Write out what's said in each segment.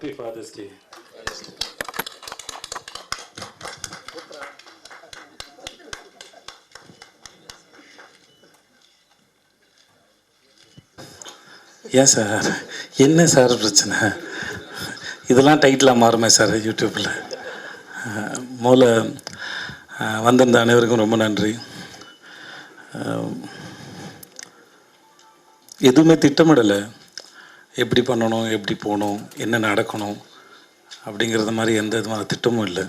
Happy father's டே. ஏன் sir, என்ன sir பிரச்சனை? இதெல்லாம் டைட்டிலாக மாறுமே சார் யூடியூப்பில். முதல்ல வந்திருந்த அனைவருக்கும் ரொம்ப நன்றி. எதுவுமே திட்டமிடலை, எப்படி பண்ணணும், எப்படி போகணும், என்ன நடக்கணும் அப்படிங்கிறது மாதிரி எந்த விதமான திட்டமும் இல்லை.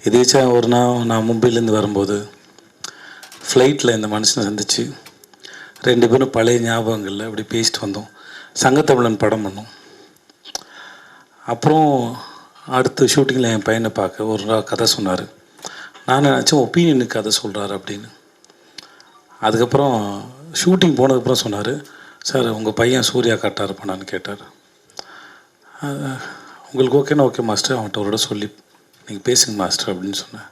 எதேச்சா ஒரு நாள் நான் மும்பையிலேருந்து வரும்போது ஃப்ளைட்டில் இந்த மனுஷனை சந்தித்து 2 பேரும் பழைய ஞாபகங்களில் அப்படி பேசிட்டு வந்தோம். சங்கத்தமிழன் படம் பண்ணோம். அப்புறம் அடுத்த ஷூட்டிங்கில் என் பையனை பார்க்க ஒரு நாள் கதை சொன்னார். நான் நினச்சேன் ஒப்பீனியனுக்கு கதை சொல்கிறாரு அப்படின்னு. அதுக்கப்புறம் ஷூட்டிங் போனதுக்கப்புறம் சொன்னார், சார் உங்கள் பையன் சூர்யா கரெக்டாக இருப்பானான்னு கேட்டார். உங்களுக்கு ஓகேனா ஓகே மாஸ்டர், அவன்கிட்ட ஒரு சொல்லி நீங்கள் பேசுங்க மாஸ்டர் அப்படின்னு சொன்னேன்.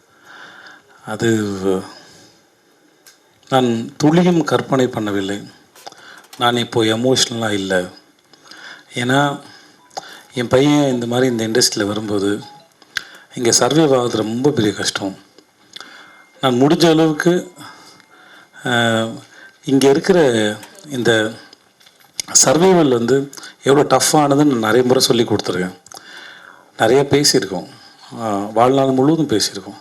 அது நான் துளியும் கற்பனை பண்ணவில்லை. நான் இப்போது எமோஷ்னலாக இல்லை. ஏன்னா என் பையன் இந்த மாதிரி இந்த இண்டஸ்ட்ரியில் வரும்போது இங்கே சர்வைவ் ஆகுது ரொம்ப பெரிய கஷ்டம். நான் முடிஞ்ச அளவுக்கு இங்கே இருக்கிற இந்த சர்வைவல் எவ்வளோ டஃப்பானதுன்னு நான் நிறைய முறை சொல்லி கொடுத்துருக்கேன். நிறைய பேசியிருக்கோம், வாழ்நாள் முழுவதும் பேசியிருக்கோம்.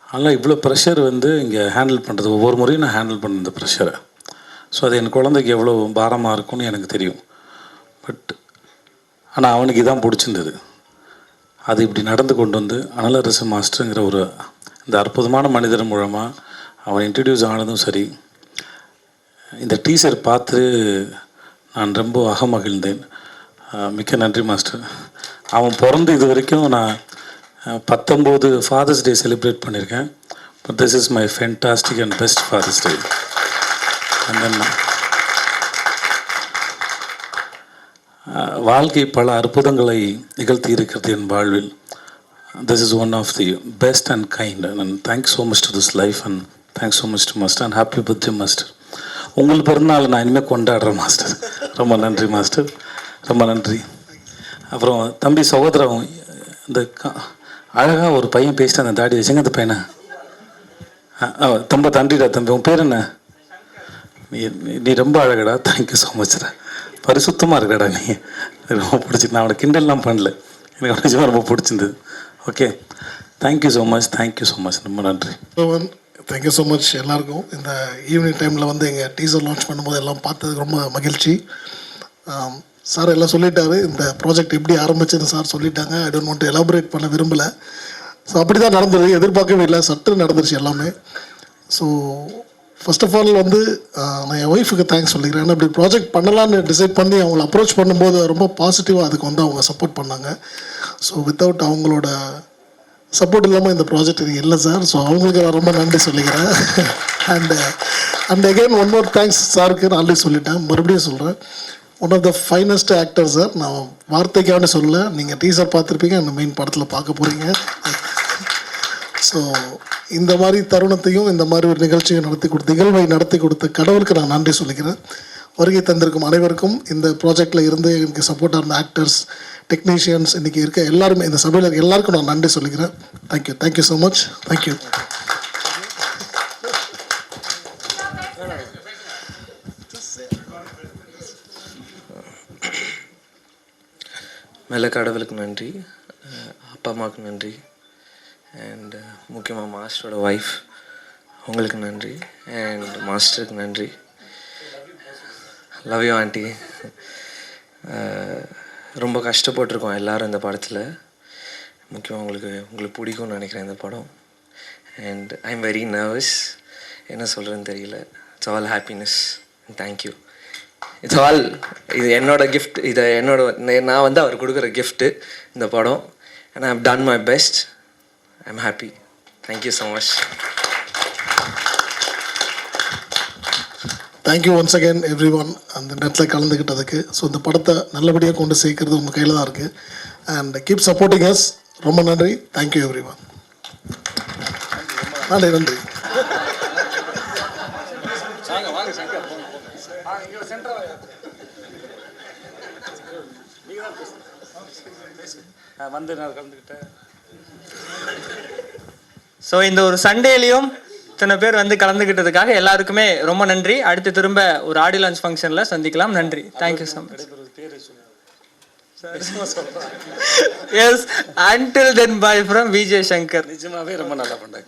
அதனால் இவ்வளோ ப்ரெஷர் இங்கே ஹேண்டில் பண்ணுறது, ஒவ்வொரு முறையும் நான் ஹேண்டில் பண்ண இந்த ப்ரெஷரை. ஸோ அது என் குழந்தைக்கு எவ்வளோ பாரமாக இருக்கும்னு எனக்கு தெரியும். பட் ஆனால் அவனுக்கு இதான் பிடிச்சிருந்தது. அது இப்படி நடந்து கொண்டு அனலரசு மாஸ்டருங்கிற ஒரு இந்த அற்புதமான மனிதர் மூலமாக அவன் இன்ட்ரடியூஸ் ஆனதும் சரி, இந்த டீசர் பார்த்து நான் ரொம்ப அகமகிழ்ந்தேன். மிக்க நன்றி மாஸ்டர். அவன் பிறந்து இது வரைக்கும் நான் 19 ஃபாதர்ஸ் டே செலிப்ரேட் பண்ணியிருக்கேன். But this is my fantastic and best father's day. And then வாழ்க்கை பல அற்புதங்களை நிகழ்த்தி இருக்கிறது என் வாழ்வில். This is one of the best and kind. And thanks so much to this life and thanks so much to master and happy birthday master. உங்களுக்கு பிறந்தநாள் நான் இனிமேல் கொண்டாடுறேன் மாஸ்டர். ரொம்ப நன்றி மாஸ்டர், ரொம்ப நன்றி. அப்புறம் தம்பி சகோதரம், இந்த அழகாக ஒரு பையன் பேசிட்டு அந்த தாடி வச்சுங்க அந்த பையனை. ரொம்ப நன்றிடா தம்பி. உன் பேர் என்ன? நீ ரொம்ப அழகடா. Thank you so மச்டா. பரிசுத்தமாக இருக்கடா நீ. ரொம்ப பிடிச்சிட்டு நான் அவனை கிண்டல்லாம் பண்ணல, எனக்கு நிஜமாக ரொம்ப பிடிச்சிருந்தது. Okay, thank you so much, thank you so much, ரொம்ப நன்றி. தேங்க்யூ ஸோ மச் எல்லாருக்கும். இந்த ஈவினிங் டைமில் எங்கள் டீசர் லான்ச் பண்ணும்போது எல்லாம் பார்த்ததுக்கு ரொம்ப மகிழ்ச்சி. சார் எல்லாம் சொல்லிட்டாரு, இந்த ப்ராஜெக்ட் எப்படி ஆரம்பிச்சுன்னு சார் சொல்லிட்டாங்க. I don't want to elaborate பண்ண விரும்பலை. ஸோ அப்படி தான் நடந்தது, எதிர்பார்க்கவே இல்லை, சட்டு நடந்துருச்சு எல்லாமே. ஸோ ஃபர்ஸ்ட் ஆஃப் ஆல் நான் என் ஒய்ஃபுக்கு தேங்க்ஸ் சொல்லிக்கிறேன். ஏன்னா இப்படி ப்ராஜெக்ட் பண்ணலான்னு டிசைட் பண்ணி அவங்கள அப்ரோச் பண்ணும்போது ரொம்ப பாசிட்டிவாக அதுக்கு அவங்க சப்போர்ட் பண்ணாங்க. ஸோ வித்தவுட் அவங்களோட சப்போர்ட் இல்லாமல் இந்த ப்ராஜெக்ட் எனக்கு இல்லை சார். ஸோ அவங்களுக்கு நான் ரொம்ப நன்றி சொல்லிக்கிறேன். And again one more thanks சாருக்கு. நான் ஆல்ரெடி சொல்லிட்டேன், மறுபடியும் சொல்கிறேன். One of the finest actor sir. நான் வார்த்தைக்கான சொல்ல, நீங்கள் டீசர் பார்த்துருப்பீங்க, அந்த மெயின் படத்தில் பார்க்க போகிறீங்க. ஸோ இந்த மாதிரி தருணத்தையும் இந்த மாதிரி ஒரு நிகழ்வை நடத்தி கொடுத்த கடவுளுக்கு நான் நன்றி சொல்லிக்கிறேன். வருகை தந்திருக்கும் அனைவருக்கும், இந்த ப்ராஜெக்டில் இருந்து எனக்கு சப்போர்ட்டாக இருந்த ஆக்டர்ஸ், டெக்னீஷியன்ஸ், இன்றைக்கி இருக்க எல்லாருமே, இந்த சபையில் இருக்க எல்லாருக்கும் நான் நன்றி சொல்லிக்கிறேன். Thank you, thank you so much, thank you. மேலே கடவுளுக்கு நன்றி, அப்பா அம்மாவுக்கு நன்றி, அண்ட் முக்கியமாக மாஸ்டரோட ஒய்ஃப் அவங்களுக்கு நன்றி, அண்ட் மாஸ்டருக்கு நன்றி. Love you aunty. ரொம்ப கஷ்டப்பட்டிருக்கோம் எல்லோரும் இந்த படத்தில். முக்கியமாக உங்களுக்கு பிடிக்கும்னு நினைக்கிறேன் இந்த படம். And I am very nervous, என்ன சொல்கிறேன்னு தெரியல. It's all happiness and thank you. It's all, இது என்னோட கிஃப்ட். இதை நான் அவர் கொடுக்குற கிஃப்ட்டு இந்த படம். And I have done my best. I am happy. Thank you so much. Thank you once again everyone அந்த நேரத்தில் கலந்துக்கிட்டதுக்கு. ஸோ இந்த படத்தை நல்லபடியாக கொண்டு சேர்க்கறது உங்கள் கையில் தான் இருக்குது. And keep supporting us. ரொம்ப நன்றி. Thank you every one. நன்றி நன்றி. நீங்க தான் வந்து நான் கலந்துக்கிட்டேன். ஸோ இந்த ஒரு சண்டேலையும் இத்தனை பேர் வந்து கலந்துக்கிட்டதுக்காக எல்லாருக்குமே ரொம்ப நன்றி. அடுத்து திரும்ப ஒரு ஆடியோ லான்ச் ஃபங்க்ஷனில் சந்திக்கலாம். நன்றி. Thank you so much. Yes, until then bye from Vijay Shankar. நிஜமாவே ரொம்ப நல்லா பண்ணாங்க.